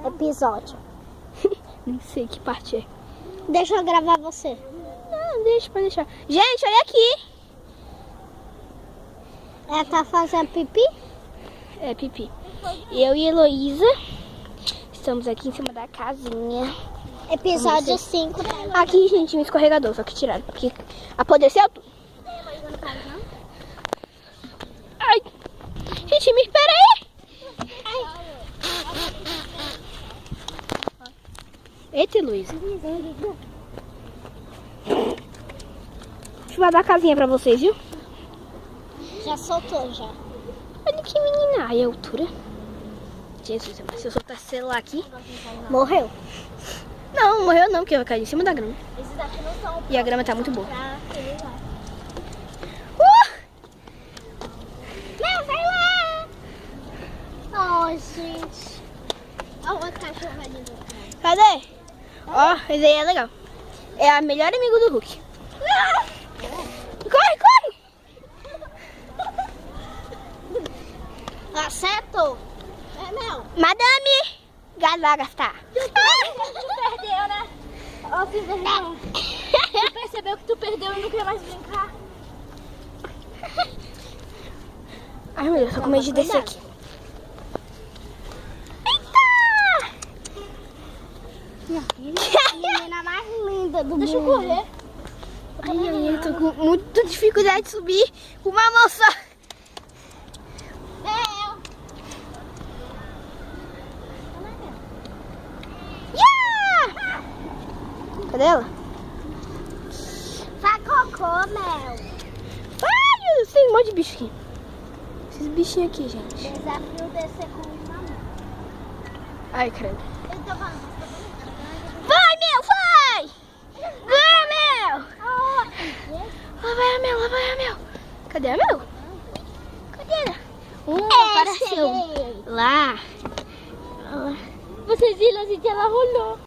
episódio? Nem sei que parte é. Deixa eu gravar você. Não, deixa, pode deixar. Gente, olha aqui. Ela tá fazendo pipi? É, pipi. Eu e Heloísa estamos aqui em cima da casinha. Episódio 5. Aqui, gente, um escorregador, só que tiraram, porque apodreceu tudo. Ai, gente, me espera aí. Eita, Heloísa. Deixa eu dar a casinha pra vocês, viu? Já soltou, já. Olha que menina. Ai, a altura. Jesus, mas se eu soltar esse celular aqui... Morreu. Não, morreu não, porque eu vou cair em cima da grama. Esses daqui não são E a grama tá muito boa. Não, vai lá! Oh, gente. Olha o outro cachorro ali do cara. Cadê? Ó, esse aí é legal. É a melhor amigo do Hulk. Corre, corre! Acertou. É, não. Madame Galagasta. Tu perdeu, né? Ô, filho da irmã. Tu percebeu que tu perdeu e não quer mais brincar? Ai, meu Deus, tô com medo de descer aqui. Menina mais linda do mundo. Deixa eu correr. Ai, ai, eu tô com muita dificuldade de subir uma moça. Yeah! Cadê ela? Faz cocô, Mel. Ai, tem um monte de bicho aqui. Esses bichinhos aqui, gente. Desafio descer com uma mão. Ai, credo. Eu tô falando. Vai, Mel, vai! Vai, Mel! Lá vai a Mel, lá vai a Mel. Cadê a Mel? Cadê ela? Apareceu. Cheguei. Lá. Vocês viram assim que ela rolou.